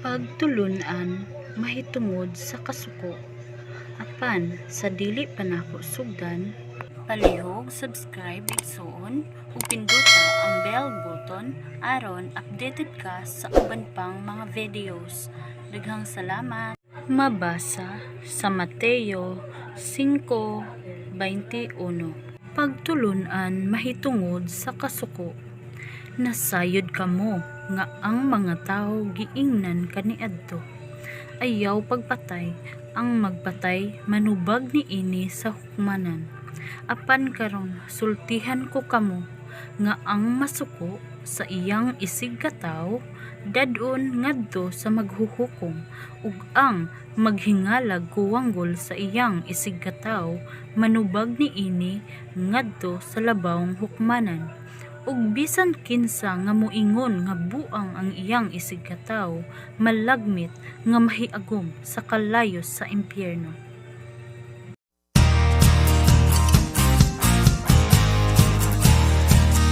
Pagtulun-an mahitungod sa kasuko, apan sa dili pa nako sugdan, palihog subscribe igsoon ug pinduta ang bell button aron updated ka sa uban pang mga videos. Daghang salamat. Mabasa sa Mateo 5:21. Pagtulun-an mahitungod sa kasuko, nasayod kamo nga ang mga tawo giingnan kaniadto. Ayaw pagpatay, ang magpatay manubag niini sa hukmanan. Apan karon sultihan ko kamo nga ang masuko sa iyang isig ka tawo dadon ngadto sa maghuhukom, ug ang maghingalag kuwanggol sa iyang isig ka tawo manubag niini ngadto sa labawng hukmanan. Ug bisan kinsa nga moingon nga buang ang iyang isig ka tawo malagmit nga mahiagom sa kalayos sa impyerno.